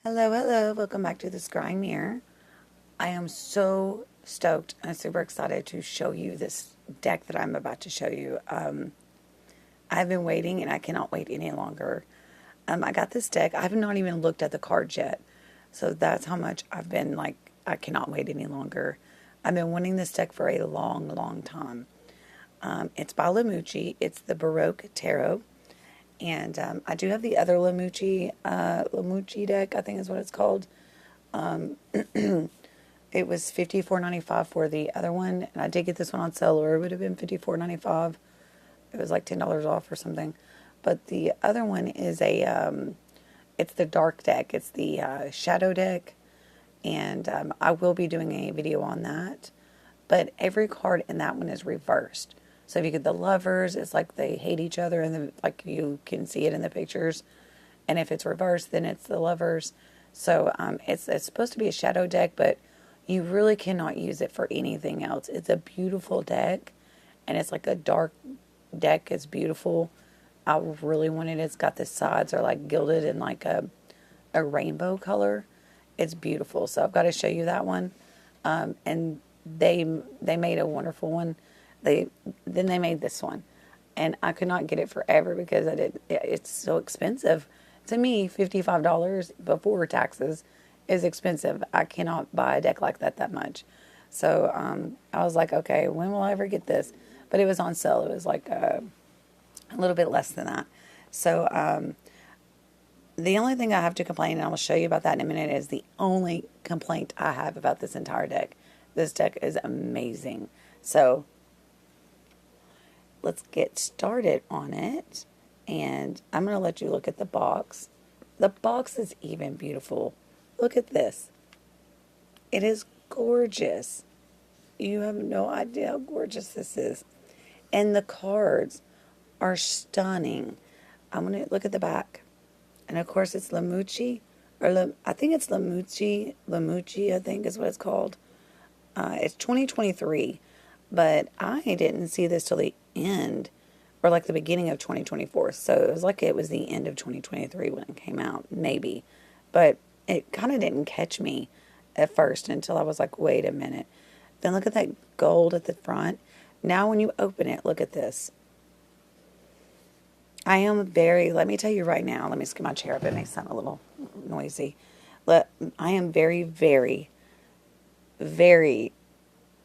Hello, hello. Welcome back to the Scrying Mirror. I am so stoked and super excited to show you this deck that I'm about to show you. I've been waiting and I cannot wait any longer. I got this deck. I have not even looked at the cards yet. So that's how much I've been like, I cannot wait any longer. I've been wanting this deck for a long, long time. It's by Muci. It's the Baroque Tarot. And I do have the other Muci deck, I think is what it's called. It was $54.95 for the other one, and I did get this one on sale, or it would have been $54.95. It was like $10 off or something. But the other one is it's the dark deck. It's the shadow deck, and I will be doing a video on that. But every card in that one is reversed. So if you get the lovers, it's like they hate each other, and like you can see it in the pictures. And if it's reversed, then it's the lovers. So it's supposed to be a shadow deck, but you really cannot use it for anything else. It's a beautiful deck, and it's like a dark deck. It's beautiful. I really wanted it. It's got the sides are like gilded in like a rainbow color. It's beautiful. So I've got to show you that one. And they made a wonderful one. Then they made this one, and I could not get it forever because it's so expensive. To me, $55 before taxes is expensive. I cannot buy a deck like that much. So I was like, okay, when will I ever get this? But it was on sale. It was like a little bit less than that. So the only thing I have to complain, and I will show you about that in a minute, is the only complaint I have about this entire deck. This deck is amazing. So let's get started on it. And I'm going to let you look at the box. The box is even beautiful. Look at this. It is gorgeous. You have no idea how gorgeous this is. And the cards are stunning. I'm going to look at the back. And of course it's Muci, I think it's Muci, I think is what it's called. It's 2023, but I didn't see this till the end, or like the beginning of 2024. So it was like it was the end of 2023 when it came out, maybe. But it kind of didn't catch me at first until I was like, wait a minute. Then look at that gold at the front. Now when you open it, look at this. Let me tell you right now, let me scoot my chair up, it may sound a little noisy. I am very, very, very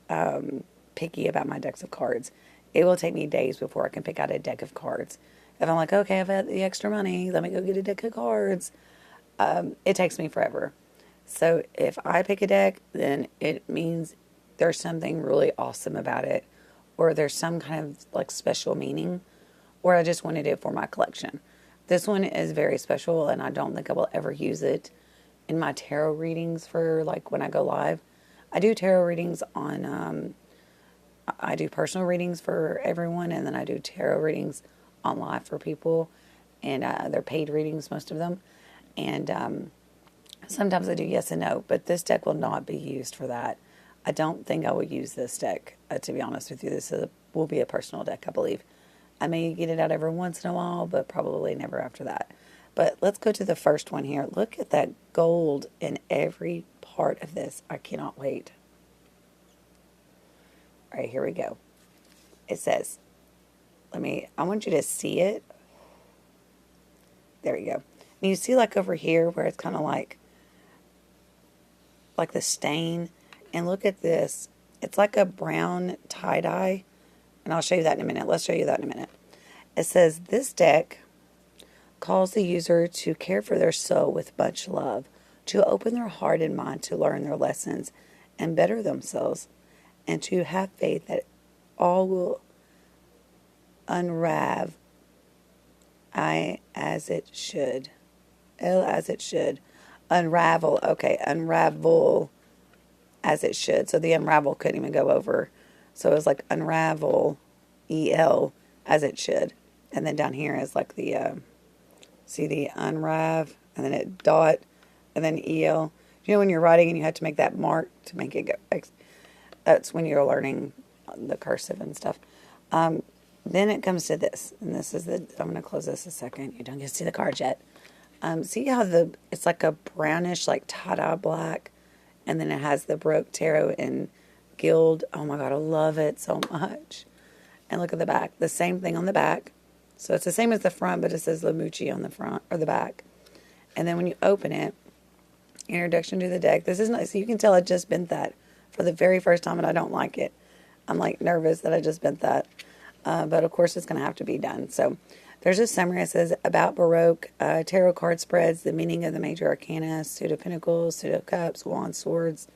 picky about my decks of cards. It will take me days before I can pick out a deck of cards. If I'm like, okay, I've had the extra money, let me go get a deck of cards, it takes me forever. So if I pick a deck, then it means there's something really awesome about it, or there's some kind of like special meaning, or I just wanted it for my collection. This one is very special, and I don't think I will ever use it in my tarot readings for like when I go live. I do tarot readings on, I do personal readings for everyone, and then I do tarot readings on live for people, and they're paid readings, most of them. And sometimes I do yes and no, but this deck will not be used for that. I don't think I will use this deck, to be honest with you. Will be a personal deck, I believe. I may get it out every once in a while, but probably never after that. But let's go to the first one here. Look at that gold in every part of this. I cannot wait. All right, here we go. It says, I want you to see it. There you go. And you see like over here where it's kind of like the stain. And look at this. It's like a brown tie-dye. And I'll show you that in a minute. Let's show you that in a minute. It says, this deck calls the user to care for their soul with much love, to open their heart and mind to learn their lessons and better themselves, and to have faith that all will unravel as it should. As it should. Unravel. Okay, unravel as it should. So the unravel couldn't even go over. So it was like unravel, E-L, as it should. And then down here is like the, see the unrav, and then it dot, and then E-L. You know when you're writing and you have to make that mark to make it go, that's when you're learning the cursive and stuff. Then it comes to this, and this is I'm going to close this a second. You don't get to see the cards yet. See how it's like a brownish, like tie-dye black, and then it has the Baroque tarot in gild. Oh my God, I love it so much. And look at the back. The same thing on the back. So it's the same as the front, but it says Muci on the front or the back. And then when you open it, introduction to the deck. This is nice. So you can tell I just bent that for the very first time, and I don't like it. I'm like nervous that I just bent that. But of course it's going to have to be done. So there's a summary. It says about Baroque, tarot card spreads, the meaning of the major arcana, suit of pentacles, suit of cups, wands, swords.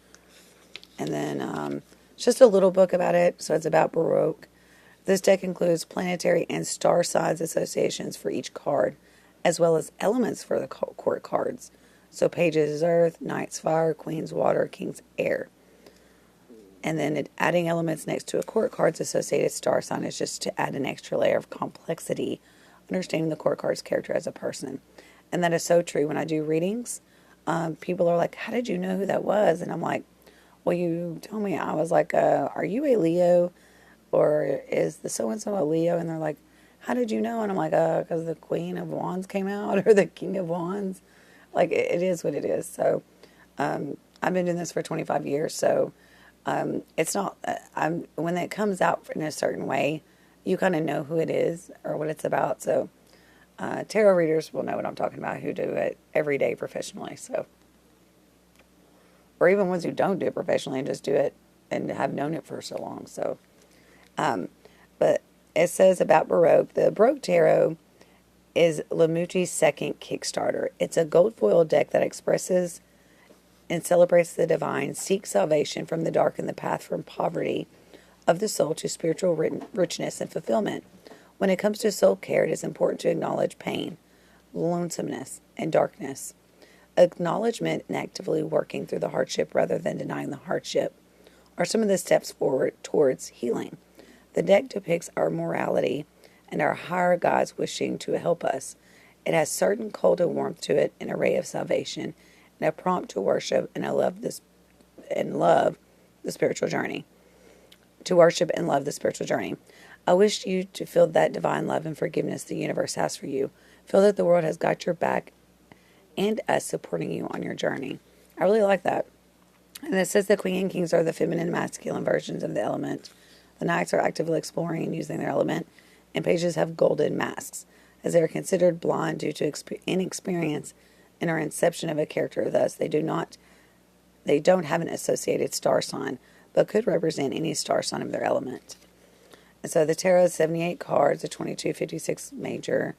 And then it's just a little book about it. So it's about Baroque. This deck includes planetary and star signs associations for each card, as well as elements for the court cards. So pages is earth, knight's fire, queen's water, king's air. And then adding elements next to a court card's associated star sign is just to add an extra layer of complexity, understanding the court card's character as a person. And that is so true. When I do readings, people are like, how did you know who that was? And I'm like, well, you told me. I was like, are you a Leo? Or is the so-and-so a Leo? And they're like, how did you know? And I'm like, because the Queen of Wands came out, or the King of Wands. Like, it is what it is. So I've been doing this for 25 years, so it's not, when it comes out in a certain way, you kind of know who it is or what it's about. So tarot readers will know what I'm talking about, who do it every day professionally. So, or even ones who don't do it professionally and just do it and have known it for so long. So, but it says about Baroque, the Baroque Tarot is Muci's second Kickstarter. It's a gold foil deck that expresses and celebrates the divine, seeks salvation from the dark and the path from poverty of the soul to spiritual richness and fulfillment. When it comes to soul care, it is important to acknowledge pain, lonesomeness, and darkness. Acknowledgement and actively working through the hardship rather than denying the hardship are some of the steps forward towards healing. The deck depicts our morality and our higher gods wishing to help us. It has certain cold and warmth to it, an array of salvation, and a prompt to worship and love the spiritual journey. To worship and love the spiritual journey. I wish you to feel that divine love and forgiveness the universe has for you. Feel that the world has got your back and us supporting you on your journey. I really like that. And it says the Queen and Kings are the feminine and masculine versions of the element. The Knights are actively exploring and using their element, and pages have golden masks, as they are considered blind due to inexperience in our inception of a character. Thus, they don't have an associated star sign, but could represent any star sign of their element. And so the tarot is 78 cards, a 2256 major.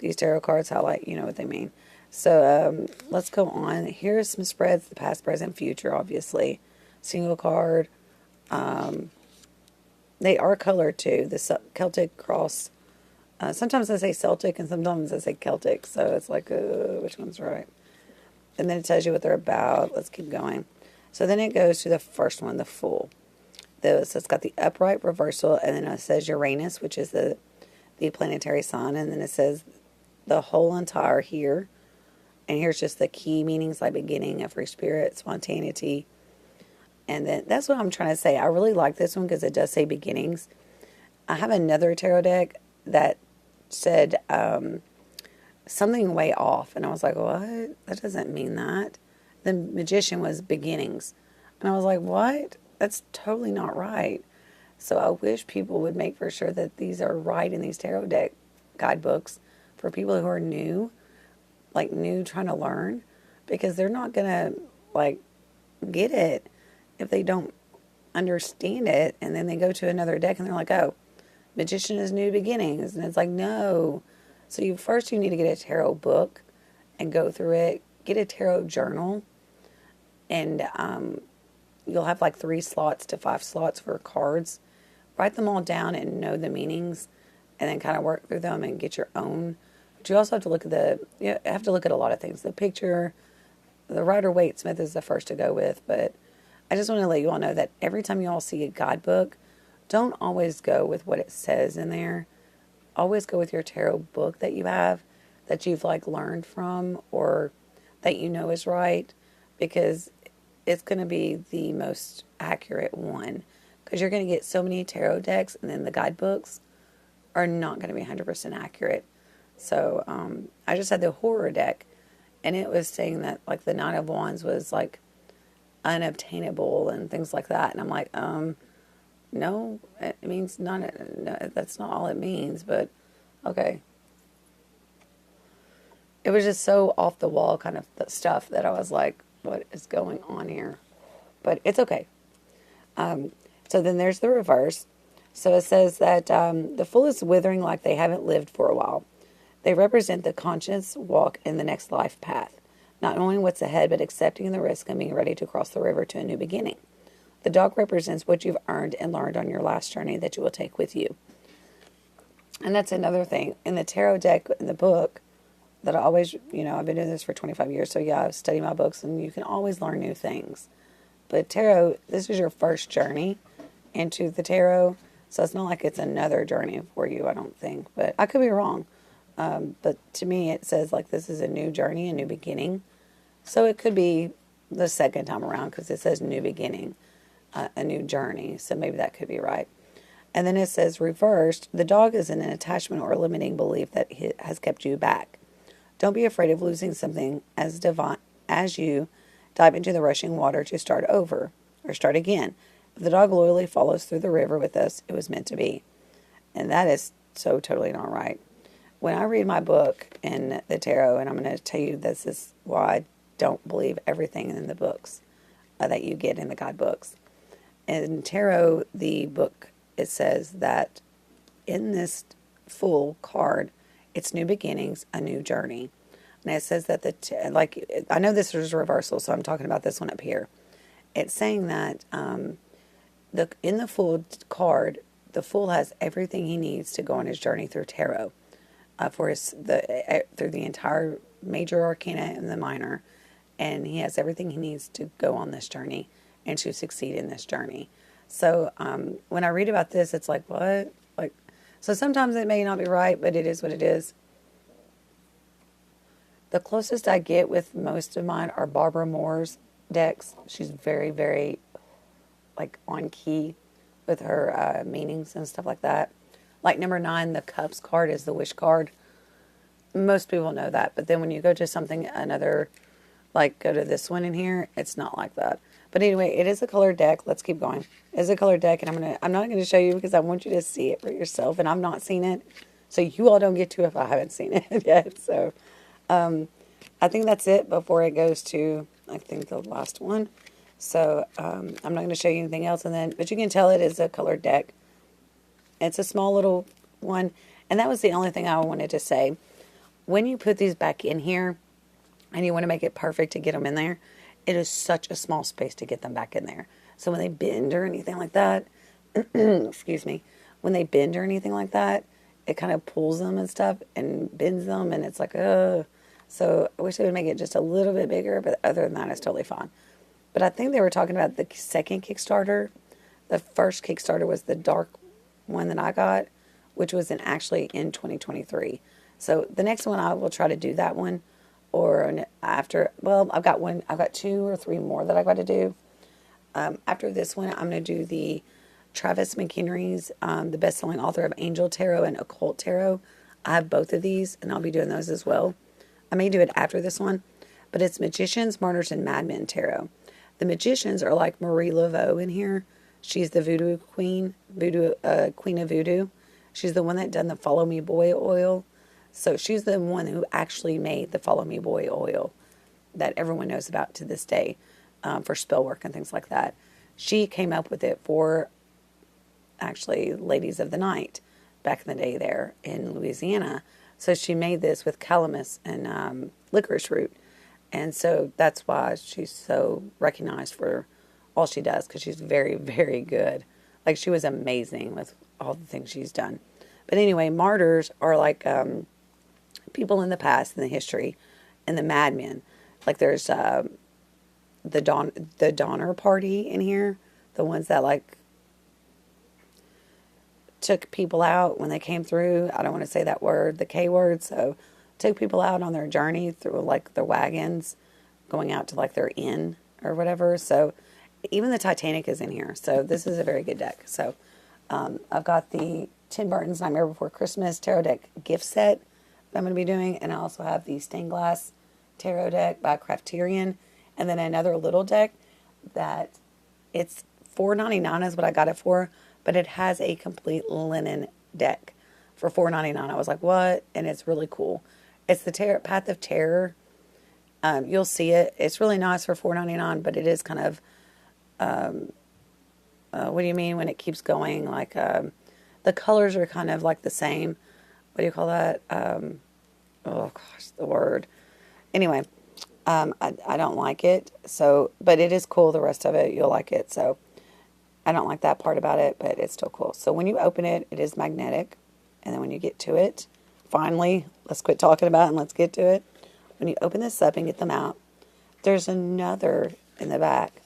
These tarot cards highlight, you know what they mean. So let's go on. Here's some spreads, the past, present, future, obviously. Single card. They are colored too. The Celtic cross. Sometimes I say Celtic and sometimes I say Celtic. So it's like, which one's right? And then it tells you what they're about. Let's keep going. So then it goes to the first one, the Fool. So it's got the upright reversal, and then it says Uranus, which is the planetary sign. And then it says the whole entire here. And here's just the key meanings, like beginning, a free spirit, spontaneity. And then that's what I'm trying to say. I really like this one because it does say beginnings. I have another tarot deck that said something way off. And I was like, what? That doesn't mean that. The Magician was beginnings. And I was like, what? That's totally not right. So I wish people would make for sure that these are right in these tarot deck guidebooks for people who are new, like new trying to learn, because they're not going to like get it if they don't understand it. And then they go to another deck and they're like, oh, Magician is new beginnings. And it's like, no. So you need to get a tarot book and go through it. Get a tarot journal. And you'll have like 3 slots to 5 slots for cards. Write them all down and know the meanings, and then kind of work through them and get your own. But you also have to look at you have to look at a lot of things. The picture, the Rider-Waite Smith is the first to go with, but I just want to let you all know that every time you all see a guidebook, don't always go with what it says in there. Always go with your tarot book that you have, that you've like learned from, or that you know is right, because it's going to be the most accurate one. Because you're going to get so many tarot decks, and then the guidebooks are not going to be 100% accurate. So I just had the horror deck, and it was saying that like the Nine of Wands was like unobtainable and things like that. And I'm like, no, it means not. No, that's not all it means. But okay, it was just so off the wall kind of stuff that I was like, what is going on here? But it's okay. So then there's the reverse. So it says that the Fool is withering like they haven't lived for a while. They represent the conscious walk in the next life path, not knowing what's ahead, but accepting the risk and being ready to cross the river to a new beginning. The dog represents what you've earned and learned on your last journey that you will take with you. And that's another thing. In the tarot deck, in the book, that I always, I've been doing this for 25 years, so yeah, I've studied my books, and you can always learn new things. But tarot, this is your first journey into the tarot, so it's not like it's another journey for you, I don't think. But I could be wrong. But to me, it says like this is a new journey, a new beginning. So it could be the second time around because it says new beginning, a new journey. So maybe that could be right. And then it says reversed, the dog is in an attachment or limiting belief that has kept you back. Don't be afraid of losing something as divine as you dive into the rushing water to start over or start again. If the dog loyally follows through the river with us, it was meant to be. And that is so totally not right. When I read my book in the tarot, and I'm going to tell you this is why I don't believe everything in the books that you get in the guidebooks. In tarot, the book, it says that in this Fool card, it's new beginnings, a new journey. And it says that I know this is reversal, so I'm talking about this one up here. It's saying that in the Fool card, the Fool has everything he needs to go on his journey through tarot. Through the entire major arcana and the minor, and he has everything he needs to go on this journey and to succeed in this journey. So when I read about this, it's like, what? So sometimes it may not be right, but it is what it is. The closest I get with most of mine are Barbara Moore's decks. She's very, very on key with her meanings and stuff like that. Like number 9, the Cups card is the Wish card. Most people know that. But then when you go to go to this one in here, it's not like that. But anyway, it is a colored deck. Let's keep going. It's a colored deck, and I'm not going to show you because I want you to see it for yourself, and I've not seen it. So you all don't get to if I haven't seen it yet. So I think that's it before it goes to, I think, the last one. So I'm not going to show you anything else. But you can tell it is a colored deck. It's a small little one. And that was the only thing I wanted to say. When you put these back in here and you want to make it perfect to get them in there, it is such a small space to get them back in there. So when they bend or anything like that, excuse me, when they bend or anything like that, it kind of pulls them and stuff and bends them, and it's like, ugh. So I wish they would make it just a little bit bigger, but other than that, it's totally fine. But I think they were talking about the second Kickstarter. The first Kickstarter was the dark one that I got, which was actually in 2023. So the next one I will try to do that one, or after. Well, I've got 2 or 3 more that I got to do. After this one, I'm going to do the Travis McHenry's, the best-selling author of Angel Tarot and Occult Tarot. I have both of these, and I'll be doing those as well. I may do it after this one, but it's Magicians, Martyrs, and Madmen Tarot. The Magicians are like Marie Laveau in here. She's the voodoo queen, queen of voodoo. She's the one that done the Follow Me Boy oil. So she's the one who actually made the Follow Me Boy oil that everyone knows about to this day for spell work and things like that. She came up with it for actually Ladies of the Night back in the day there in Louisiana. So she made this with calamus and licorice root. And so that's why she's so recognized for all she does, because she's very, very good. Like, she was amazing with all the things she's done. But anyway, martyrs are like people in the past, in the history, and the madmen. Like, there's the Donner Party in here, the ones that, like, took people out when they came through. I don't want to say that word, the K word. So took people out on their journey through like their wagons, going out to like their inn or whatever. So even the Titanic is in here. So this is a very good deck. So I've got the Tim Burton's Nightmare Before Christmas tarot deck gift set that I'm going to be doing. And I also have the stained glass tarot deck by Crafterian, and then another little deck that it's $4.99 is what I got it for, but it has a complete linen deck for $4.99. I was like, what? And it's really cool. It's the Path of Terror. You'll see it. It's really nice for $4.99, but it is kind of, what do you mean when it keeps going? Like, the colors are kind of like the same. What do you call that? Oh gosh, the word. Anyway, I don't like it. So, but it is cool. The rest of it, you'll like it. So, I don't like that part about it, but it's still cool. So when you open it, it is magnetic. And then when you get to it, finally, let's quit talking about it and let's get to it. When you open this up and get them out, there's another in the back.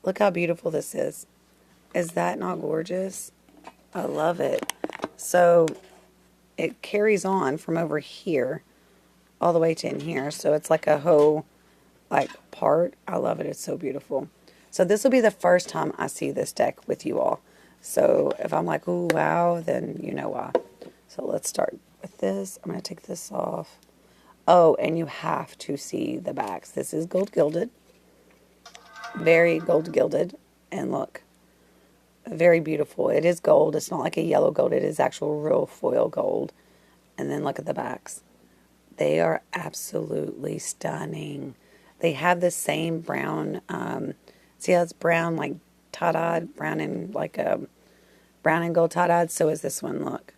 Look how beautiful this is. Is that not gorgeous? I love it. So it carries on from over here all the way to in here. So it's like a whole part. I love it. It's so beautiful. So this will be the first time I see this deck with you all. So if I'm like, ooh, wow, then you know why. So let's start with this. I'm going to take this off. Oh, and you have to see the backs. This is gold gilded. Very gold gilded. And look, very beautiful. It is gold. It's not like a yellow gold. It is actual real foil gold. And then look at the backs. They are absolutely stunning. They have the same brown, see how it's brown, like tie-dyed, brown and gold tie-dyed. So is this one, look.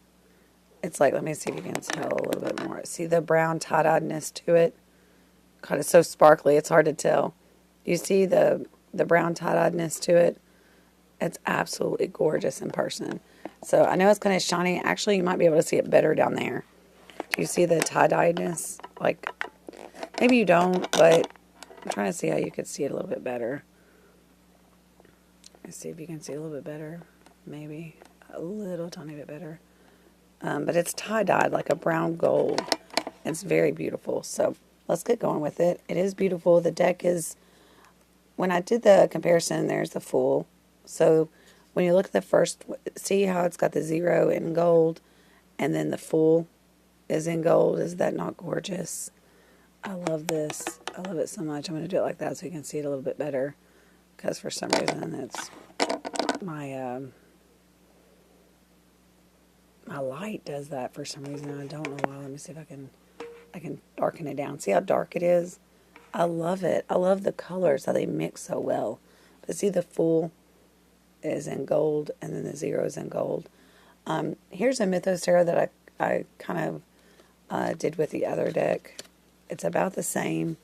It's like, let me see if you can tell a little bit more. See the brown tie-dyedness to it? God, it's so sparkly, it's hard to tell. You see the brown tie-dyedness to it? It's absolutely gorgeous in person. So I know it's kind of shiny. Actually, you might be able to see it better down there. Do you see the tie-dyedness? Like, maybe you don't, but I'm trying to see how you could see it a little bit better. Let's see if you can see a little bit better. Maybe a little tiny bit better. But it's tie-dyed like a brown gold. It's very beautiful. So let's get going with it. It is beautiful. The deck is, when I did the comparison, there's the full. So when you look at the first, see how it's got the 0 in gold and then the full is in gold. Is that not gorgeous? I love this. I love it so much. I'm going to do it like that so you can see it a little bit better. Because for some reason it's my my light does that for some reason. I don't know why. Let me see if I can darken it down. See how dark it is? I love it. I love the colors, how they mix so well. But see, the full is in gold and then the 0 is in gold. Here's a Mythos Tarot that I kind of did with the other deck. It's about the same.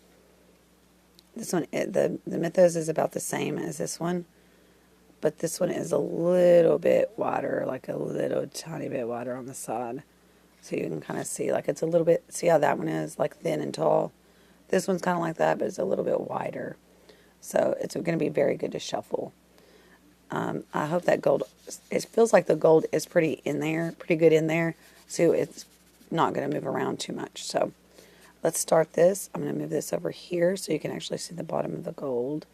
This one, the Mythos is about the same as this one. But this one is a little bit wider, like a little tiny bit wider on the side. So you can kind of see, like it's a little bit, see how that one is, like thin and tall? This one's kind of like that, but it's a little bit wider. So it's going to be very good to shuffle. I hope that gold, it feels like the gold is pretty in there, pretty good in there. So it's not going to move around too much. So let's start this. I'm going to move this over here so you can actually see the bottom of the gold.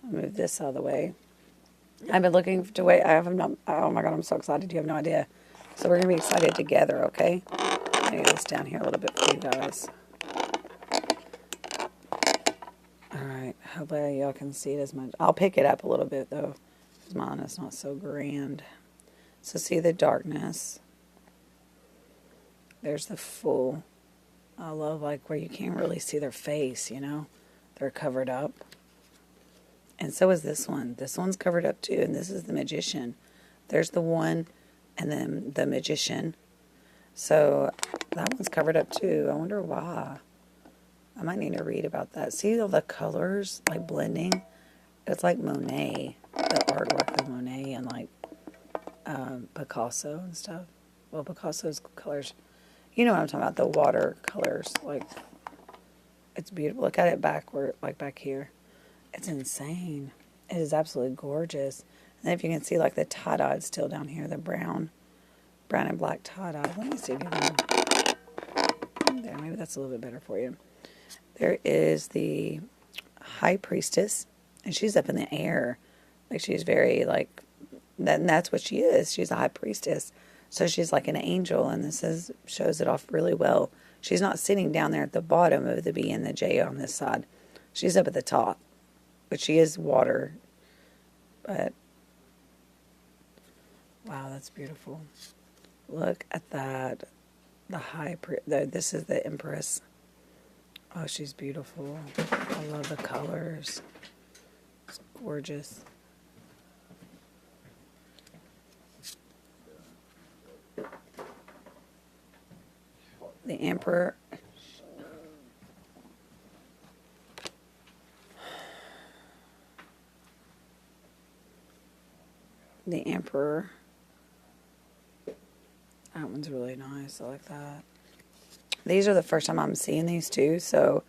I'll move this out of the way. I've been looking to wait. I have not. Oh my God, I'm so excited. You have no idea. So we're going to be excited together, okay? Let me get this down here a little bit for you guys. Alright, hopefully y'all can see it as much. I'll pick it up a little bit though, because mine is not so grand. So see the darkness. There's the full. I love like where you can't really see their face, you know? They're covered up. And so is this one. This one's covered up too, and this is the Magician. There's the one, and then the Magician. So that one's covered up too. I wonder why. I might need to read about that. See all the colors, like blending? It's like Monet, the artwork of Monet and like Picasso and stuff. Well, Picasso's colors, you know what I'm talking about, the water colors. Like, it's beautiful. Look at it backward, like back here. It's insane. It is absolutely gorgeous. And if you can see like the tie-dye still down here, the brown and black tie-dye. Let me see if you can. There, maybe that's a little bit better for you. There is the High Priestess, and she's up in the air. Like she's very like that, and that's what she is. She's a High Priestess. So she's like an angel, and this shows it off really well. she's not sitting down there at the bottom of the B and the J on this side. She's up at the top, but she is water. But wow, that's beautiful. Look at that. This is the Empress. Oh, she's beautiful. I love the colors. It's gorgeous. The Emperor. The Emperor. That one's really nice. I like that. These are the first time I'm seeing these too, so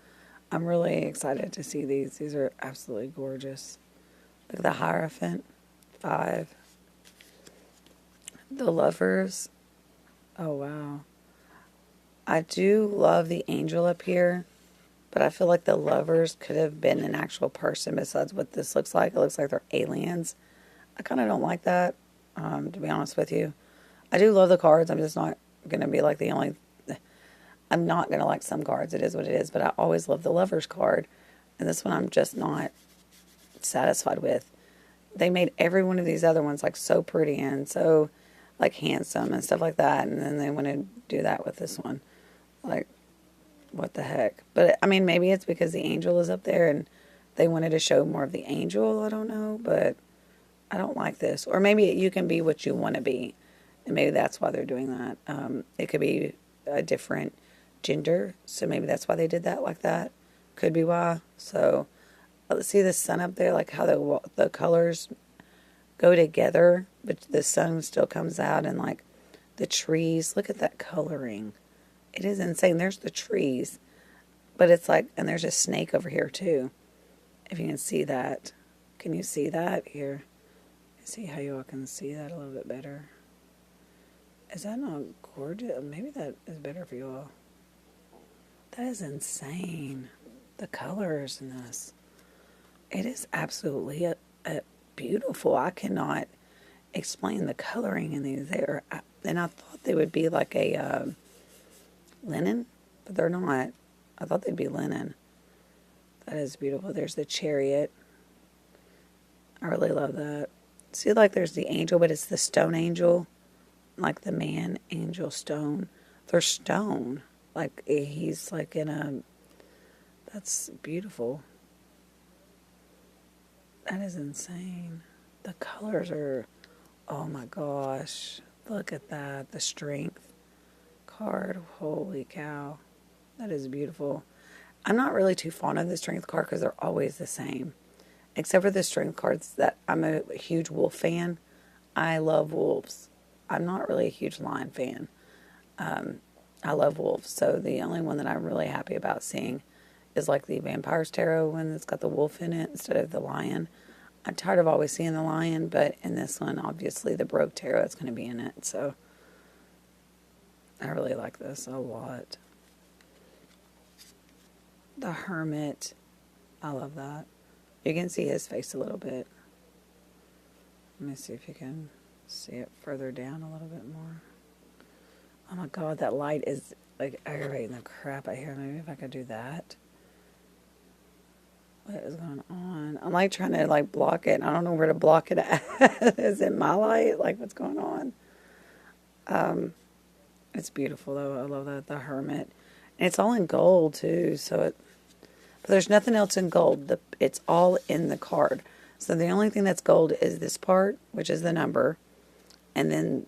I'm really excited to see these. These are absolutely gorgeous. Look at the Hierophant. 5. The Lovers. Oh, wow. I do love the angel up here, but I feel like the Lovers could have been an actual person besides what this looks like. It looks like they're aliens. I kind of don't like that, to be honest with you. I do love the cards. I'm just not going to be like the only... I'm not going to like some cards. It is what it is. But I always love the Lovers card. And this one I'm just not satisfied with. They made every one of these other ones like so pretty and so like handsome and stuff like that. And then they want to do that with this one. Like, what the heck? But, I mean, maybe it's because the angel is up there and they wanted to show more of the angel. I don't know. But I don't like this. Or maybe you can be what you want to be. And maybe that's why they're doing that. It could be a different gender. So maybe that's why they did that like that. Could be why. So let's see the sun up there. Like how the colors go together. But the sun still comes out. And like the trees. Look at that coloring. It is insane. There's the trees. But it's like, and there's a snake over here too. If you can see that. Can you see that here? See how you all can see that a little bit better. Is that not gorgeous? Maybe that is better for you all. That is insane. The colors in this. It is absolutely beautiful. I cannot explain the coloring in these. And I thought they would be like a linen, but they're not. I thought they'd be linen. That is beautiful. There's the Chariot. I really love that. See, like there's the angel, but it's the stone angel. Like the man angel stone. They're stone. Like he's like in a... That's beautiful. That is insane. The colors are... Oh my gosh. Look at that. The Strength card. Holy cow. That is beautiful. I'm not really too fond of the Strength card because they're always the same. Except for the Strength cards that I'm a huge wolf fan. I love wolves. I'm not really a huge lion fan. I love wolves. So the only one that I'm really happy about seeing is like the Vampires Tarot one that's got the wolf in it instead of the lion. I'm tired of always seeing the lion, but in this one, obviously, the Baroque Tarot is going to be in it. So I really like this a lot. The Hermit. I love that. You can see his face a little bit. Let me see if you can see it further down a little bit more. Oh my god, that light is like aggravating the crap out here. Maybe if I could do that. What is going on? I'm like trying to like block it. I don't know where to block it at. Is it my light? Like what's going on? It's beautiful though. I love that. The Hermit. And it's all in gold too. So but there's nothing else in gold. It's all in the card. So the only thing that's gold is this part, which is the number, and then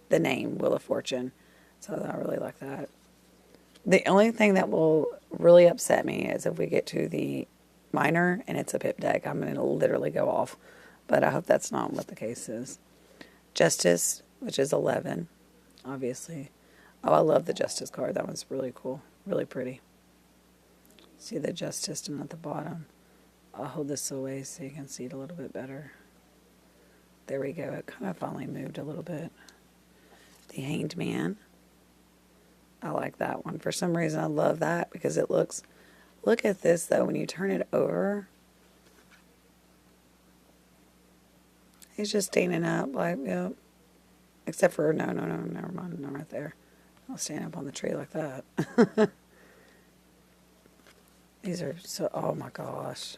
the name, Wheel of Fortune. So I really like that. The only thing that will really upset me is if we get to the minor and it's a pip deck. I'm going to literally go off. But I hope that's not what the case is. Justice, which is 11, obviously. Oh, I love the Justice card. That one's really cool. Really pretty. See the Justice down at the bottom. I'll hold this away so you can see it a little bit better. There we go. It kind of finally moved a little bit. The Hanged Man. I like that one. For some reason, I love that because it looks... Look at this, though. When you turn it over, he's just standing up like, yep. Except for, no, never mind. Not right there. I'll stand up on the tree like that. These are so, oh my gosh.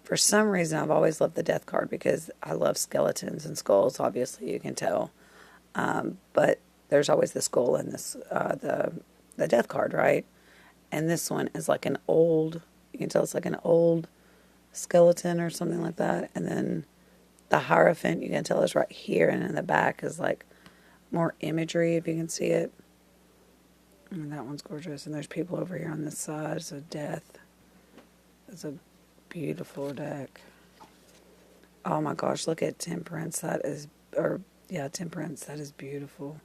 For some reason, I've always loved the death card because I love skeletons and skulls, obviously, you can tell. But there's always the skull in this, the death card, right? And this one is like an old, you can tell it's like an old skeleton or something like that. And then the Hierophant, you can tell, is right here. And in the back is like more imagery, if you can see it. And that one's gorgeous. And there's people over here on this side. So death. It's a beautiful deck. Oh my gosh, look at Temperance. That is, or yeah, Temperance. That is beautiful.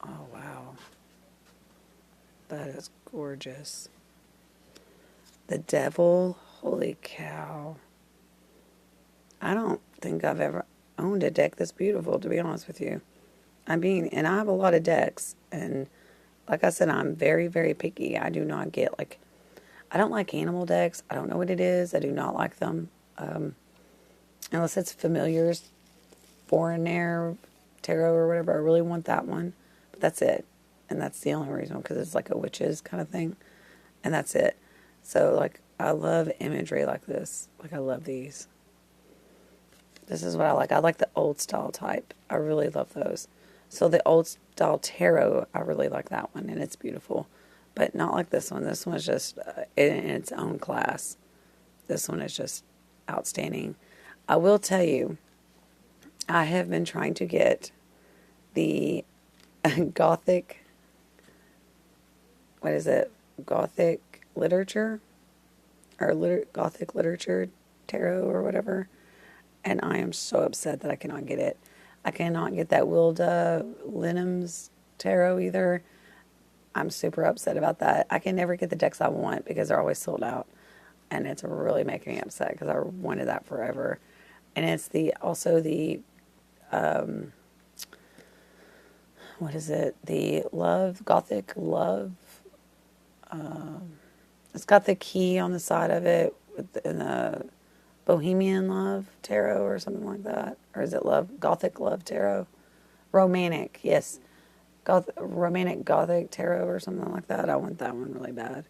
Oh wow. That is gorgeous. The Devil. Holy cow. I don't think I've ever owned a deck this beautiful, to be honest with you. I mean, and I have a lot of decks, and like I said, I'm very, very picky. I do not get, like, I don't like animal decks. I don't know what it is. I do not like them. Unless it's Familiars, Foreign Air, Tarot, or whatever. I really want that one. But that's it. And that's the only reason, because it's like a witches kind of thing. And that's it. So, like, I love imagery like this. Like, I love these. This is what I like. I like the old style type. I really love those. So the old style tarot, I really like that one, and it's beautiful. But not like this one. This one's just in its own class. This one is just outstanding. I will tell you, I have been trying to get the Gothic, what is it? Gothic literature? Or Gothic literature tarot or whatever. And I am so upset that I cannot get it. I cannot get that Wilda Linham's tarot either. I'm super upset about that. I can never get the decks I want because they're always sold out. And it's really making me upset because I wanted that forever. And it's also the, what is it? The Gothic Love. It's got the key on the side of it in the Bohemian Love Tarot or something like that. Or is it Gothic Love Tarot? Romantic, yes. Romantic Gothic Tarot or something like that. I want that one really bad.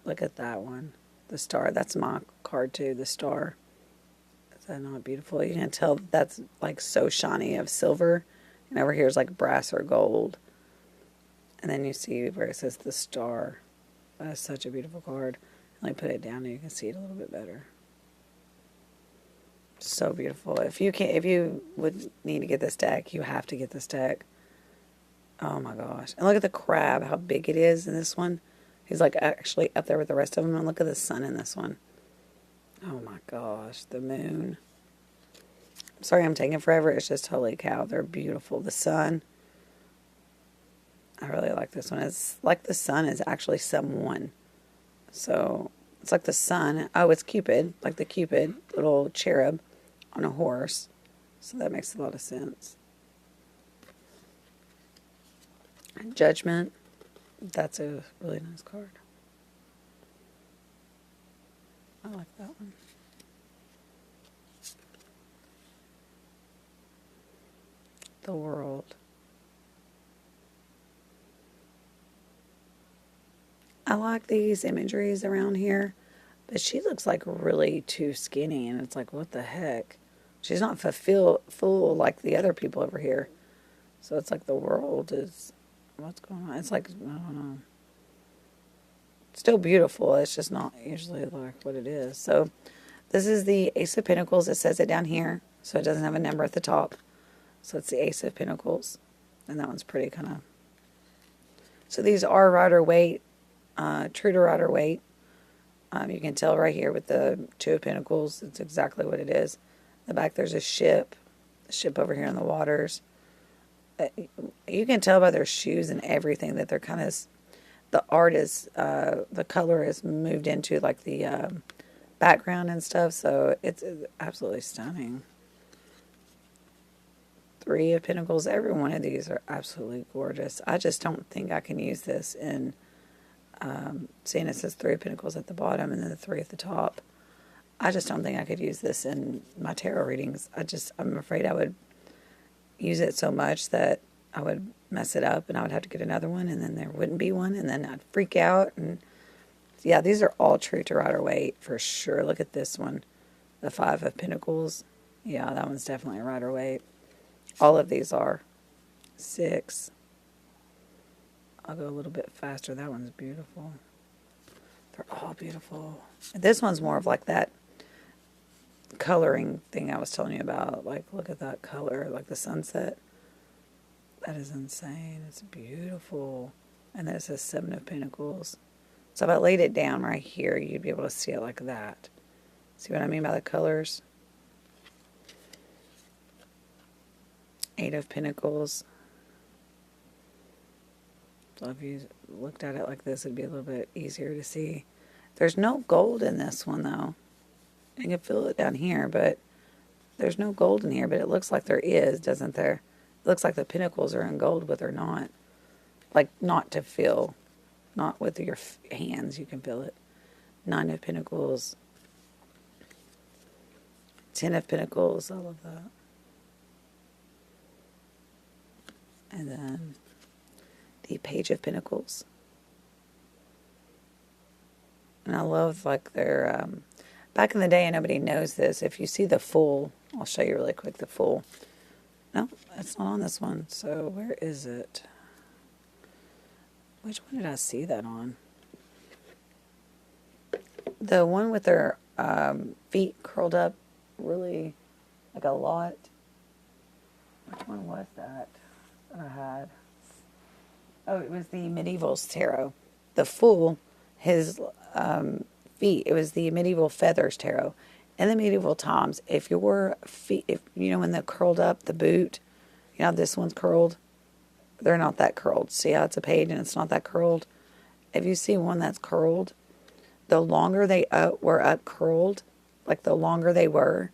Look at that one. The star. That's my card too, the star. Is that not beautiful? You can tell that's like so shiny of silver. And over here is like brass or gold. And then you see where it says the star. That is such a beautiful card. Let me put it down and you can see it a little bit better. So beautiful. If you would need to get this deck, you have to get this deck. Oh my gosh. And look at the crab, how big it is in this one. He's like actually up there with the rest of them. And look at the sun in this one. Oh my gosh. The moon. I'm sorry I'm taking forever. It's just holy cow. They're beautiful. The sun. I really like this one. It's like the sun is actually someone. So it's like the sun. Oh, it's Cupid. Like the Cupid. Little cherub on a horse. So that makes a lot of sense. Judgment. That's a really nice card. I like that one. The World. I like these imageries around here, but she looks like really too skinny, and it's like, what the heck? She's not full like the other people over here. So it's like the world is, what's going on? It's like, I don't know. Still beautiful. It's just not usually like what it is. So this is the Ace of Pentacles. It says it down here, so it doesn't have a number at the top. So it's the Ace of Pentacles. And that one's pretty kind of... So these are Rider-Waite, true to Rider-Waite. You can tell right here with the Two of Pentacles. It's exactly what it is. In the back there's a ship. The ship over here in the waters. You can tell by their shoes and everything that they're kind of... The art is... the color is moved into like the background and stuff. So it's absolutely stunning. Three of Pentacles. Every one of these are absolutely gorgeous. I just don't think I can use this in... seeing it says Three of Pentacles at the bottom and then the three at the top. I just don't think I could use this in my tarot readings. I'm afraid I would use it so much that I would mess it up and I would have to get another one, and then there wouldn't be one, and then I'd freak out. And yeah, these are all true to Rider-Waite for sure. Look at this one, the Five of Pentacles. Yeah, that one's definitely a Rider-Waite. All of these are. 6. I'll go a little bit faster. That one's beautiful. They're all beautiful. And this one's more of like that coloring thing I was telling you about. Like, look at that color, like the sunset. That is insane. It's beautiful. And there's a 7 of Pentacles. So if I laid it down right here, you'd be able to see it like that. See what I mean by the colors? 8 of Pentacles. So if you looked at it like this, it'd be a little bit easier to see. There's no gold in this one, though. You can feel it down here, but there's no gold in here. But it looks like there is, doesn't there? It looks like the pentacles are in gold, but they're not. Like, not to feel. Not with your hands, you can feel it. 9 of Pentacles. 10 of Pentacles. I love that. And then the Page of Pentacles. And I love, like, their, back in the day, and nobody knows this, if you see the Fool, I'll show you really quick the Fool. No, it's not on this one. So, where is it? Which one did I see that on? The one with their feet curled up really, like a lot. Which one was that I had? Oh, it was the Medieval's Tarot. The Fool, his feet, it was the Medieval Feathers Tarot. In the medieval times, if your feet, if you know when they're curled up, the boot, you know this one's curled, they're not that curled. See how it's a page and it's not that curled? If you see one that's curled, the longer they were up curled, like the longer they were,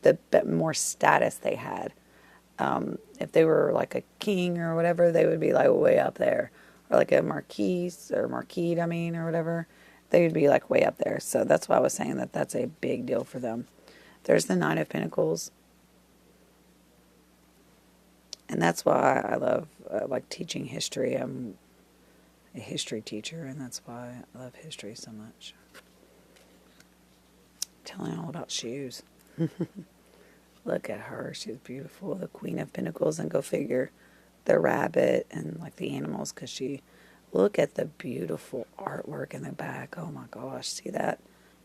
the more status they had. If they were like a king or whatever, they would be like way up there. Or like a marquise or marquise, I mean, or whatever. They would be like way up there. So that's why I was saying that that's a big deal for them. There's the 9 of Pentacles. And that's why I love like teaching history. I'm a history teacher, and that's why I love history so much. Telling all about shoes. Look at her. She's beautiful. The Queen of Pentacles, and go figure the rabbit and like the animals, because she, look at the beautiful artwork in the back. Oh my gosh. See that?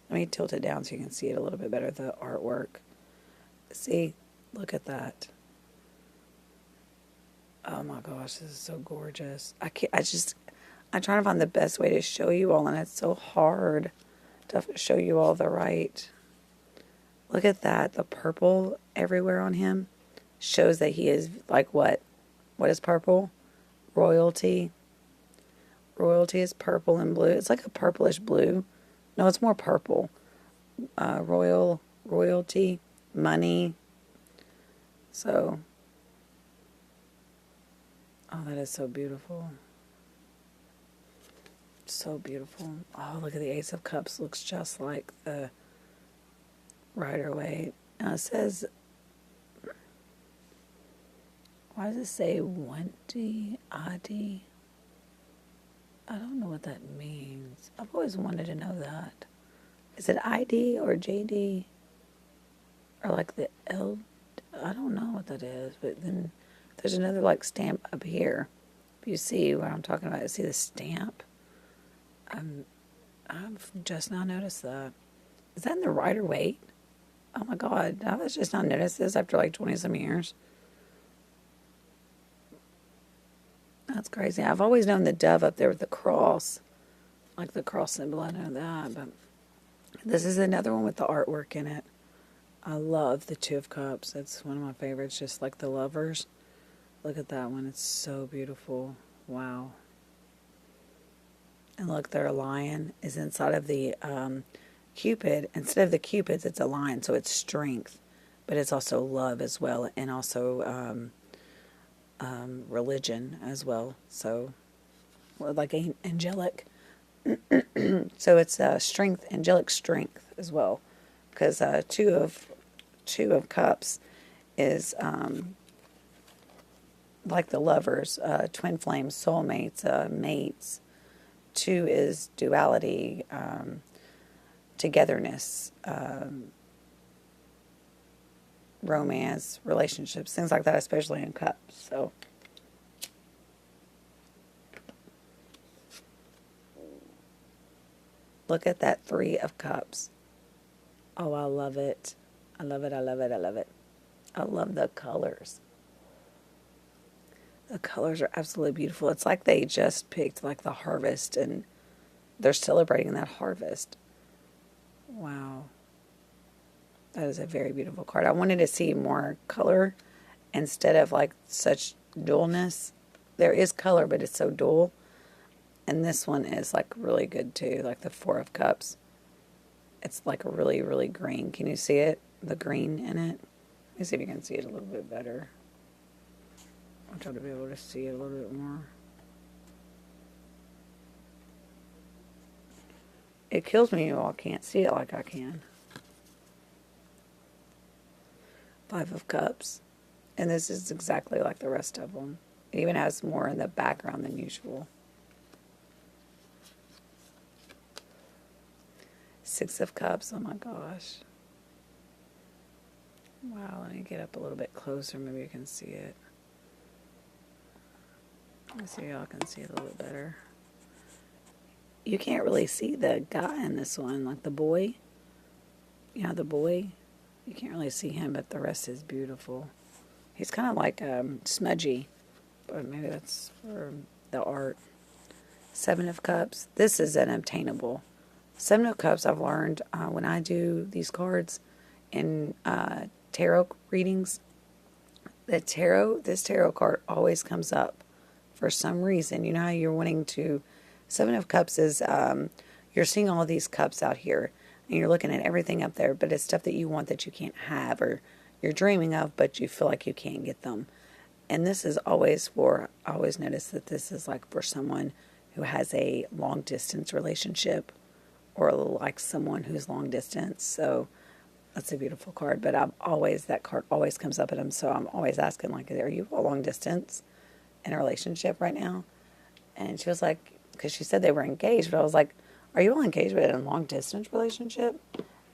Let me tilt it down so you can see it a little bit better. The artwork. See? Look at that. Oh my gosh, this is so gorgeous. I'm trying to find the best way to show you all, and it's so hard to show you all the right. Look at that. The purple everywhere on him shows that he is like what? What is purple? Royalty. Royalty is purple and blue. It's like a purplish blue. No, it's more purple. Royalty, money. So, oh, that is so beautiful. So beautiful. Oh, look at the Ace of Cups. Looks just like the Rider-Waite. Now it says, why does it say 20 ID? I don't know what that means. I've always wanted to know that. Is it ID or JD? Or like the L? I don't know what that is. But then there's another like stamp up here. If you see what I'm talking about, you see the stamp? I've just now noticed that. Is that in the Rider-Waite? Oh my God. I was just not noticed this after like 20 some years. That's crazy. I've always known the dove up there with the cross. Like the cross symbol, I know that. But this is another one with the artwork in it. I love the 2 of Cups. That's one of my favorites, just like the lovers. Look at that one. It's so beautiful. Wow. And look, their lion is inside of the Cupid. Instead of the Cupids, it's a lion, so it's strength. But it's also love as well, and also religion as well. So, like angelic. So it's strength, angelic strength as well. Because 2 of Cups is like the lovers, twin flames, soulmates, mates. 2 is duality, togetherness, romance, relationships, things like that, especially in cups. So look at that 3 of cups. Oh, I love it. I love it. I love it. I love it. I love the colors. The colors are absolutely beautiful. It's like they just picked like the harvest and they're celebrating that harvest. Wow. That is a very beautiful card. I wanted to see more color instead of like such dualness. There is color, but it's so dual. And this one is like really good too, like the 4 of cups. It's like a really, really green. Can you see it? The green in it? Let me see if you can see it a little bit better. I'll try to be able to see it a little bit more. It kills me you all can't see it like I can. 5 of cups. And this is exactly like the rest of them. It even has more in the background than usual. 6 of cups. Oh my gosh. Wow, let me get up a little bit closer. Maybe you can see it. Let me see if y'all can see it a little bit better. You can't really see the guy in this one, like the boy. You know, the boy. You can't really see him, but the rest is beautiful. He's kind of like smudgy, but maybe that's for the art. 7 of cups. This is an obtainable. 7 of cups I've learned when I do these cards in tarot readings. This tarot card always comes up for some reason. You know how you're wanting to... 7 of cups is you're seeing all these cups out here and you're looking at everything up there, but it's stuff that you want that you can't have or you're dreaming of, but you feel like you can't get them. And this is always for... I always notice that this is like for someone who has a long distance relationship or like someone who's long distance. So that's a beautiful card. But that card always comes up at them. So I'm always asking, like, are you a long distance in a relationship right now? And she was like, because she said they were engaged, but I was like, are you all engaged but in a long distance relationship?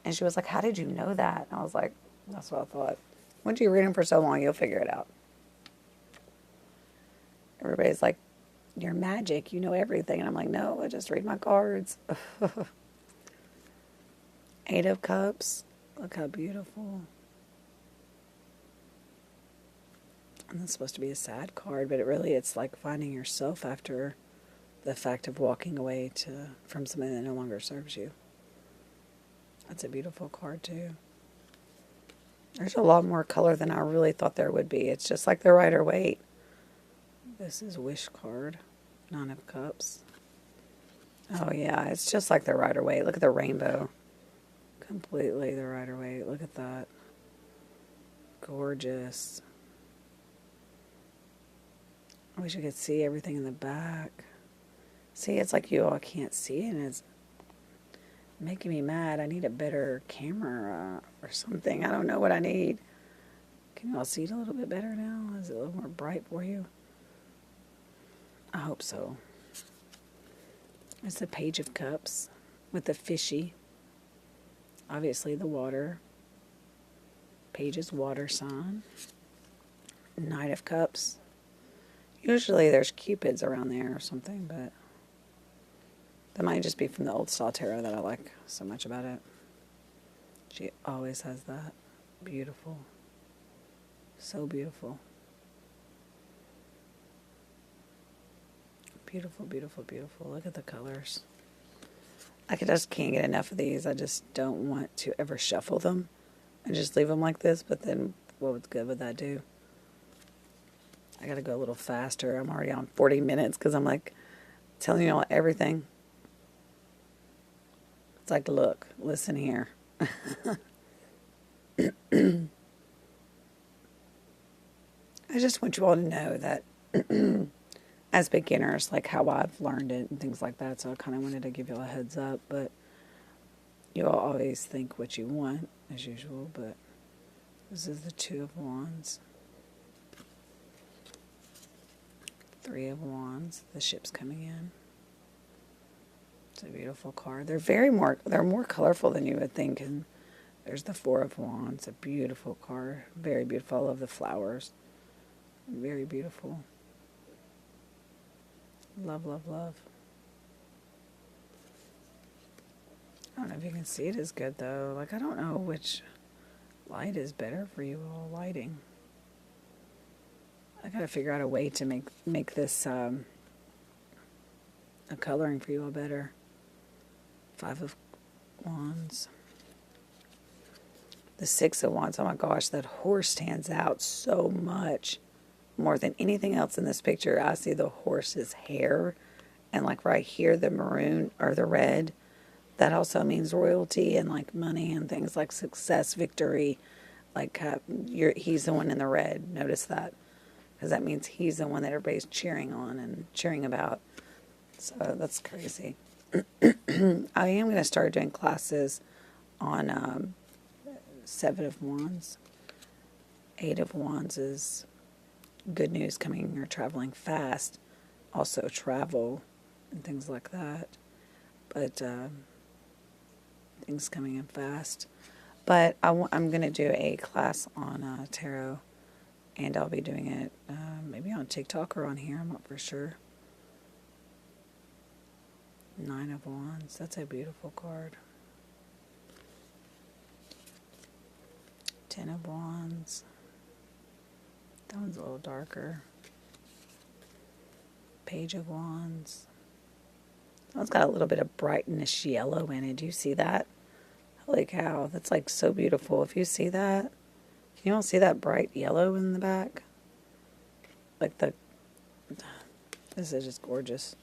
And she was like, how did you know that? And I was like, that's what I thought. Once you read them for so long, you'll figure it out. Everybody's like, you're magic, you know everything. And I'm like, no, I just read my cards. 8 of cups. Look how beautiful. And that's supposed to be a sad card, but it's like finding yourself after the fact of walking away from something that no longer serves you. That's a beautiful card too. There's a lot more color than I really thought there would be. It's just like the RIDER-WAITE. This is Wish card. 9 of cups. Oh yeah, it's just like the RIDER-WAITE. Look at the rainbow. Completely the RIDER-WAITE. Look at that. Gorgeous. I wish you could see everything in the back. See, it's like you all can't see it, and it's making me mad. I need a better camera or something. I don't know what I need. Can you all see it a little bit better now? Is it a little more bright for you? I hope so. It's the Page of Cups with the fishy. Obviously the water. Page's water sign. Knight of Cups. Usually there's cupids around there or something, but that might just be from the old style tarot that I like so much about it. She always has that. Beautiful. So beautiful. Beautiful, beautiful, beautiful. Look at the colors. I just can't get enough of these. I just don't want to ever shuffle them and just leave them like this, but then what good would that do? I gotta go a little faster. I'm already on 40 minutes because I'm like telling you all everything. It's like, look, listen here. I just want you all to know that as beginners, like how I've learned it and things like that, so I kind of wanted to give you all a heads up, but you all always think what you want, as usual, but this is the 2 of Wands. Three of Wands. The ship's coming in. It's a beautiful card. They're more colorful than you would think. And there's the Four of Wands. A beautiful card. Very beautiful. I love the flowers. Very beautiful. Love, love, love. I don't know if you can see it as good though. Like, I don't know which light is better for you all lighting. I gotta figure out a way to make this a coloring for you all better. Five of Wands. The Six of Wands. Oh my gosh, that horse stands out so much. More than anything else in this picture, I see the horse's hair. And like right here, the maroon or the red. That also means royalty and like money and things like success, victory. Like he's the one in the red. Notice that. Because that means he's the one that everybody's cheering on and cheering about. So that's crazy. I am going to start doing classes on Seven of Wands. Eight of Wands is good news coming. You're traveling fast. Also travel and things like that. But things coming in fast. But I'm going to do a class on tarot. And I'll be doing it maybe on TikTok or on here. I'm not for sure. Nine of Wands. That's a beautiful card. Ten of Wands. That one's a little darker. Page of Wands. That one's got a little bit of brightness yellow in it. Do you see that? Holy cow. That's like so beautiful. If you see that. Can you all see that bright yellow in the back? Like this is just gorgeous.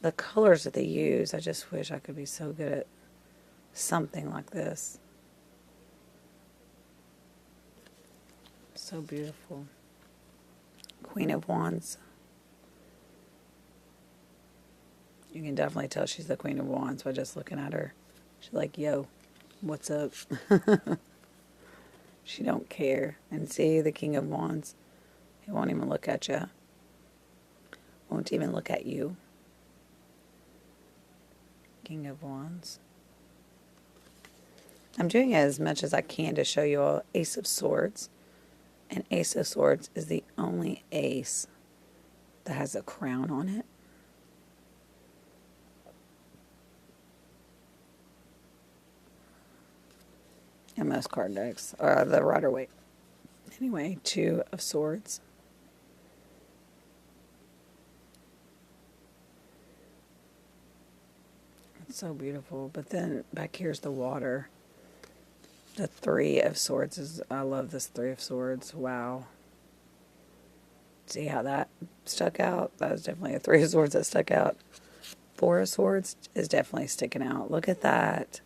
The colors that they use, I just wish I could be so good at something like this. So beautiful. Queen of Wands. You can definitely tell she's the Queen of Wands by just looking at her. She's like, yo, what's up? She don't care. And see, the King of Wands, he won't even look at you. Won't even look at you. King of Wands. I'm doing as much as I can to show you all Ace of Swords. And Ace of Swords is the only ace that has a crown on it. In most card decks, the RIDER-WAITE. Anyway, Two of Swords. It's so beautiful. But then back here's the water. The Three of Swords is, I love this Three of Swords. Wow. See how that stuck out? That was definitely a Three of Swords that stuck out. Four of Swords is definitely sticking out. Look at that.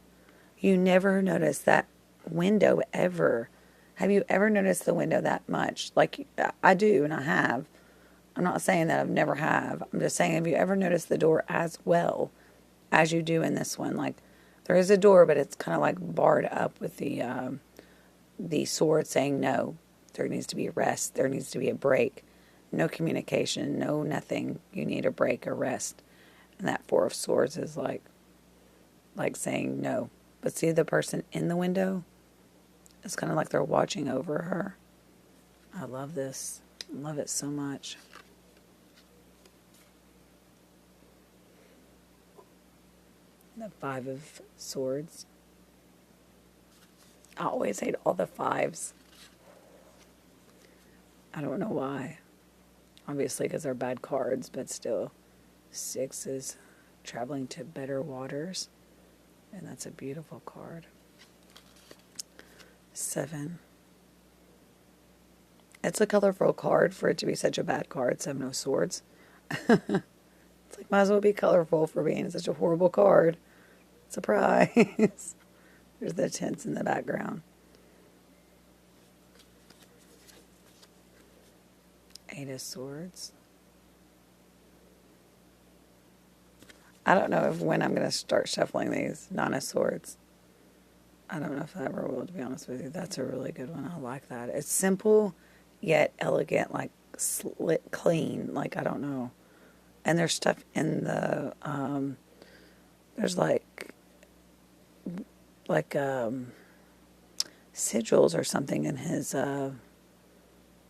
You never notice that window ever. Have you ever noticed the window that much? Like, I do, and I have. I'm not saying that I've never have. I'm just saying, have you ever noticed the door as well as you do in this one? Like, there is a door, but it's kind of like barred up with the sword saying no. There needs to be a rest. There needs to be a break. No communication. No nothing. You need a break or rest. And that Four of Swords is like saying no. But see the person in the window? It's kind of like they're watching over her. I love this. I love it so much. The Five of Swords. I always hate all the fives. I don't know why. Obviously because they're bad cards, but still. Six is traveling to better waters. And that's a beautiful card. Seven. It's a colorful card for it to be such a bad card. Seven of Swords. It's like, might as well be colorful for being such a horrible card. Surprise. There's the tents in the background. Eight of Swords. I don't know when I'm going to start shuffling these. Nine of Swords. I don't know if I ever will, to be honest with you. That's a really good one. I like that. It's simple, yet elegant, like slit clean. Like, I don't know. And there's stuff in the, there's like sigils or something in his, I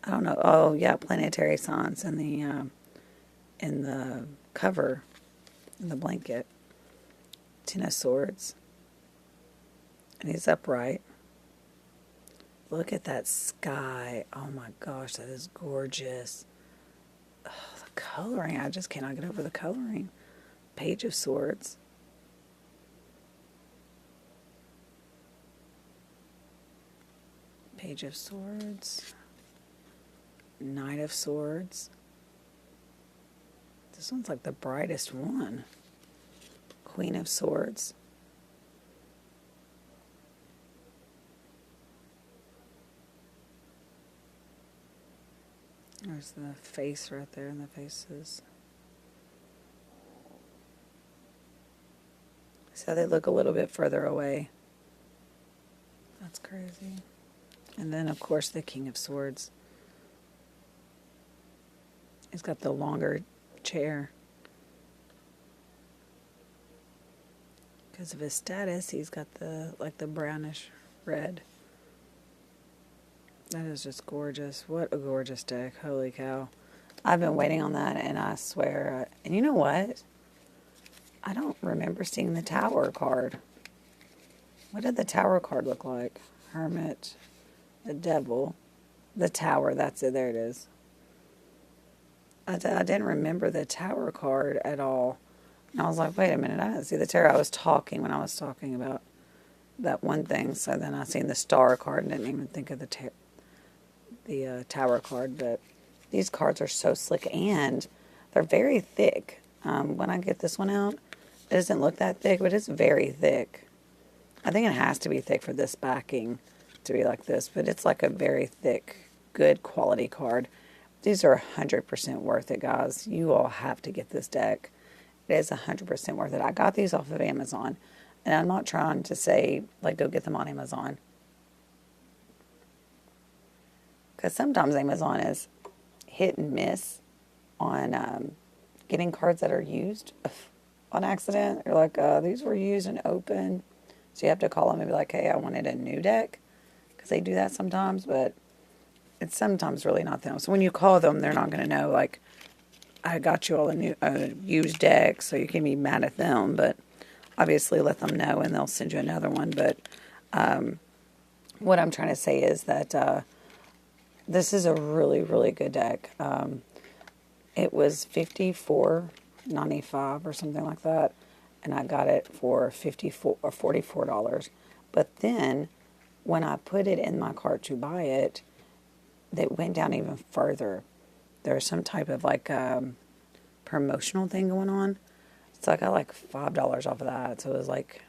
don't know. Oh, yeah, planetary signs in the cover, in the blanket. Ten of Swords. And he's upright. Look at that sky. Oh my gosh, that is gorgeous. Oh, the coloring. I just cannot get over the coloring. Page of Swords. Page of Swords. Knight of Swords. This one's like the brightest one. Queen of Swords. There's the face right there, and the faces. So they look a little bit further away. That's crazy. And then, of course, the King of Swords. He's got the longer chair. Because of his status, he's got the, like, the brownish red. That is just gorgeous. What a gorgeous deck. Holy cow. I've been waiting on that, and I swear. And you know what? I don't remember seeing the Tower card. What did the Tower card look like? Hermit, the Devil, the Tower. That's it. There it is. I didn't remember the Tower card at all. And I was like, wait a minute. I didn't see the Tower. I was talking when I was talking about that one thing. So then I seen the Star card and didn't even think of the Tower card. But these cards are so slick, and they're very thick. When I get this one out, it doesn't look that thick, but it's very thick. I think it has to be thick for this backing to be like this, but it's like a very thick, good quality card. These are 100% worth it, guys. You all have to get this deck. It is 100% worth it. I got these off of Amazon, and I'm not trying to say, like, go get them on Amazon. Because sometimes Amazon is hit and miss on getting cards that are used on accident. You're like, these were used and open. So you have to call them and be like, hey, I wanted a new deck. Because they do that sometimes, but it's sometimes really not them. So when you call them, they're not going to know, like, I got you all a new used deck, so you can be mad at them. But obviously let them know, and they'll send you another one. But what I'm trying to say is that this is a really, really good deck. It was $54.95 or something like that, and I got it for $44. But then when I put it in my cart to buy it, it went down even further. There's some type of like promotional thing going on. So I got like $5 off of that. So it was like,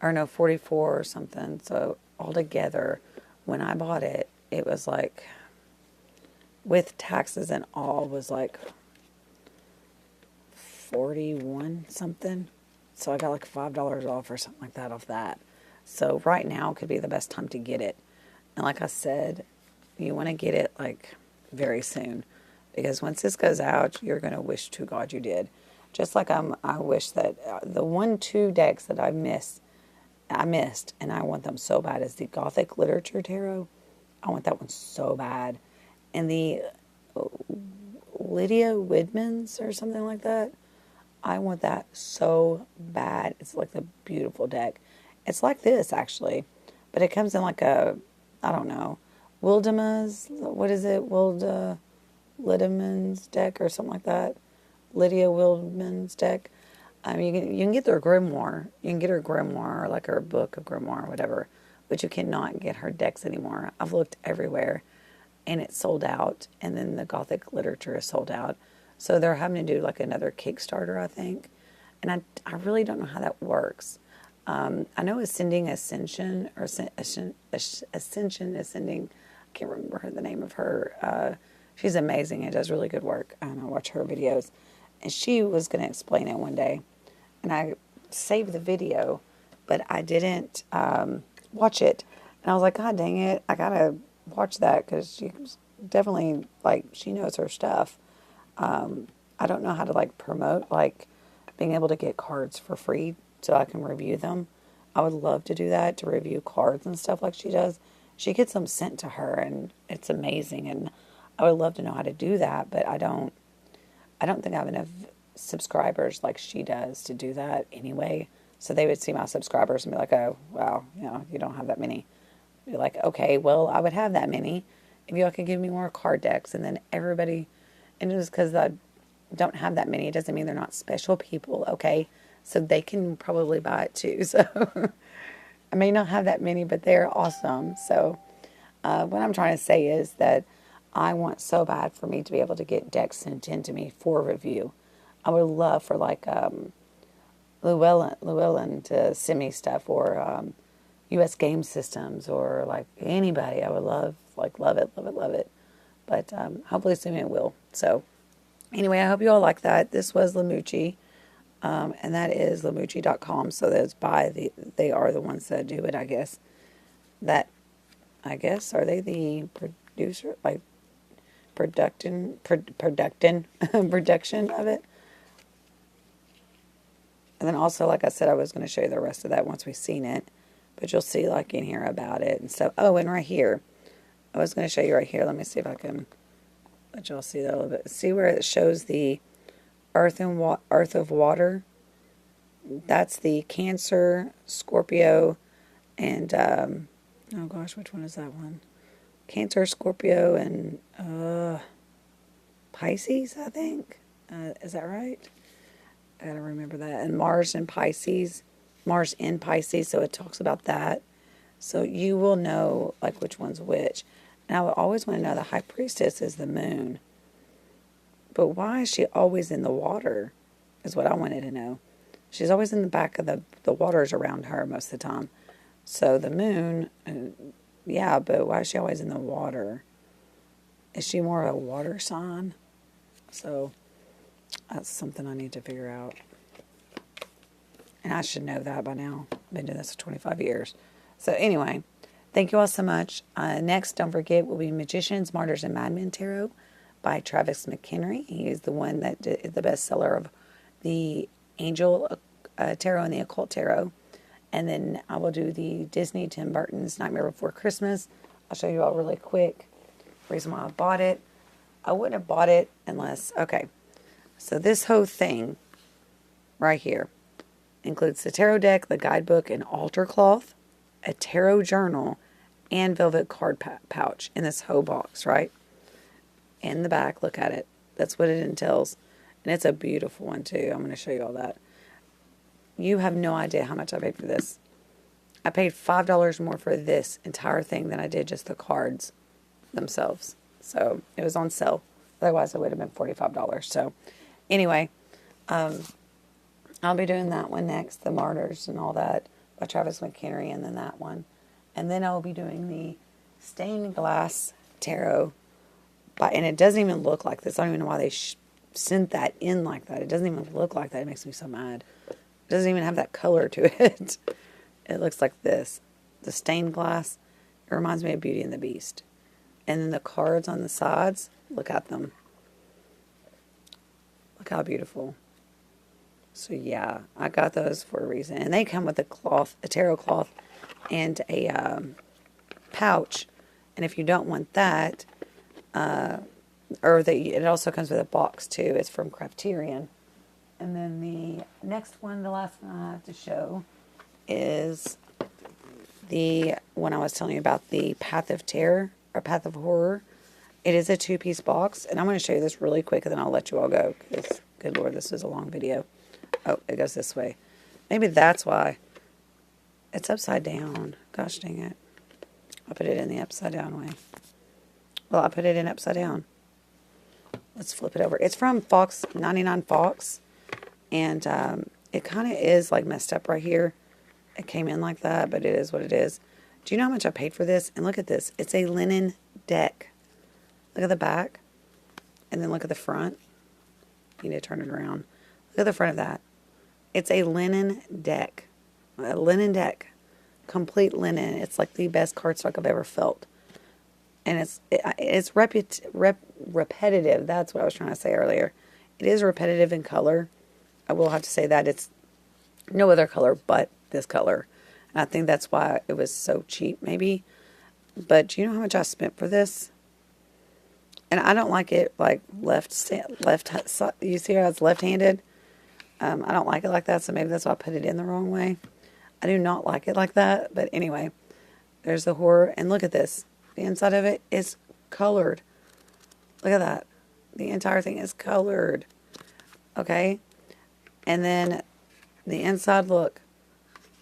or no, 44 or something. So altogether, when I bought it, it was like, with taxes and all, was like 41 something. So I got like $5 off or something like that off that. So right now could be the best time to get it. And like I said, you want to get it like very soon, because once this goes out, you're going to wish to God you did. Just like I wish that the 1-2 decks that I missed, and I want them so bad, is the Gothic Literature Tarot. I want that one so bad. And the Lydia Widman's or something like that, I want that so bad. It's like a beautiful deck. It's like this, actually. But it comes in like a, I don't know, Wildema's, what is it? Lidemann's deck or something like that. Lydia Wildman's deck. You can get their grimoire. You can get her grimoire, or like her book of grimoire or whatever. But you cannot get her decks anymore. I've looked everywhere, and it's sold out. And then the Gothic literature is sold out. So they're having to do like another Kickstarter, I think. And I really don't know how that works. I know Ascending Ascension, or Ascension Ascending. I can't remember the name of her. She's amazing and does really good work. I watch her videos. And she was going to explain it one day. And I saved the video, but I didn't watch it. And I was like, God dang it, I got to watch that, because she definitely, like, she knows her stuff. I don't know how to, like, promote, like, being able to get cards for free so I can review them. I would love to do that, to review cards and stuff like she does. She gets them sent to her, and it's amazing, and I would love to know how to do that, but I don't think I have enough subscribers like she does to do that anyway. So they would see my subscribers and be like, oh, wow, you know, you don't have that many. Be like, okay, well, I would have that many if y'all could give me more card decks. And then everybody, and just because I don't have that many, it doesn't mean they're not special people, okay? So they can probably buy it too. So I may not have that many, but they're awesome. So what I'm trying to say is that I want so bad for me to be able to get decks sent in to me for review. I would love for, like, Llewellyn to send me stuff, or U.S. Game Systems, or, like, anybody. I would love it. But hopefully soon it will. So anyway, I hope you all like that. This was Muci, and that is Muci.com. So that's they are the ones that do it, I guess. Are they the producer, like, production of it? And then also, like I said, I was going to show you the rest of that once we've seen it. But you'll see, like, in here about it and stuff. Oh, and right here. I was going to show you right here. Let me see if I can let y'all see that a little bit. See where it shows the Earth of Water? That's the Cancer, Scorpio, and, oh gosh, which one is that one? Cancer, Scorpio, and Pisces, I think. Is that right? I gotta remember that. And Mars in Pisces, so it talks about that. So you will know, like, which one's which. And I would always want to know the High Priestess is the moon. But why is she always in the water, is what I wanted to know. She's always in the back of the waters around her most of the time. So the moon, yeah, but why is she always in the water? Is she more of a water sign? So that's something I need to figure out. And I should know that by now. I've been doing this for 25 years. So anyway, thank you all so much. Next, don't forget, will be Magicians, Martyrs, and Madmen Tarot by Travis McHenry. He is the one that is the bestseller of the Angel Tarot and the Occult Tarot. And then I will do the Disney Tim Burton's Nightmare Before Christmas. I'll show you all really quick. Reason why I bought it. I wouldn't have bought it unless, okay. So this whole thing right here includes the tarot deck, the guidebook, an altar cloth, a tarot journal, and velvet card pouch in this whole box, right? In the back, look at it. That's what it entails. And it's a beautiful one too. I'm going to show you all that. You have no idea how much I paid for this. I paid $5 more for this entire thing than I did just the cards themselves. So it was on sale. Otherwise, it would have been $45. So anyway, I'll be doing that one next, the Martyrs and all that by Travis McHenry, and then that one. And then I'll be doing the Stained Glass Tarot. And it doesn't even look like this. I don't even know why they sent that in like that. It doesn't even look like that. It makes me so mad. It doesn't even have that color to it. It looks like this. The stained glass. It reminds me of Beauty and the Beast. And then the cards on the sides, look at them. Look how beautiful. So yeah, I got those for a reason. And they come with a cloth, a tarot cloth, and a pouch. And if you don't want that, it also comes with a box too. It's from Crafterian. And then the next one, the last one I have to show, is the one I was telling you about, the Path of Terror, or Path of Horror. It is a 2-piece box, and I'm going to show you this really quick, and then I'll let you all go, because, good Lord, this is a long video. Oh, it goes this way. Maybe that's why. It's upside down. Gosh dang it. I put it in the upside down way. Well, I put it in upside down. Let's flip it over. It's from Fox, 99 Fox, and it kind of is like messed up right here. It came in like that, but it is what it is. Do you know how much I paid for this? And look at this. It's a linen deck. Look at the back. And then look at the front. You need to turn it around. Look at the front of that. It's a linen deck. A linen deck. Complete linen. It's like the best cardstock I've ever felt. And it's repetitive. That's what I was trying to say earlier. It is repetitive in color. I will have to say that it's no other color but this color. And I think that's why it was so cheap, maybe. But do you know how much I spent for this? And I don't like it like left. You see how it's left-handed? I don't like it like that, so maybe that's why I put it in the wrong way. I do not like it like that. But anyway, there's the horror. And look at this. The inside of it is colored. Look at that. The entire thing is colored. Okay? And then the inside, look.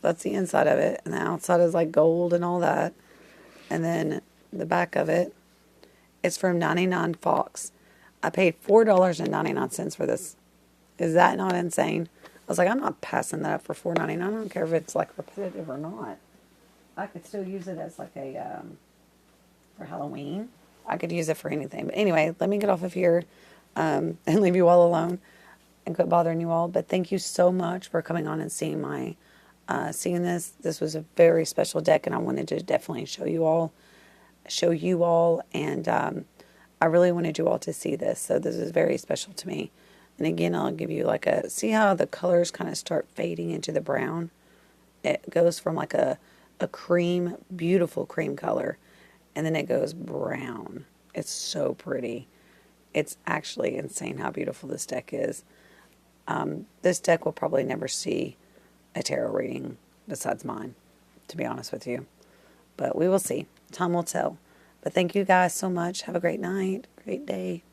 That's the inside of it. And the outside is like gold and all that. And then the back of it, it's from 99 Fox. I paid $4.99 for this. Is that not insane? I was like, I'm not passing that up for $4.99. I don't care if it's like repetitive or not. I could still use it as like a, for Halloween. I could use it for anything. But anyway, let me get off of here and leave you all alone and quit bothering you all. But thank you so much for coming on and seeing my, seeing this. This was a very special deck, and I wanted to definitely show you all, and I really wanted you all to see this. So this is very special to me. And again, I'll give you like a, see how the colors kind of start fading into the brown? It goes from like a cream, beautiful cream color, and then it goes brown. It's so pretty. It's actually insane how beautiful this deck is. This deck will probably never see a tarot reading besides mine, to be honest with you. But we will see. Time will tell. But thank you guys so much. Have a great night, great day.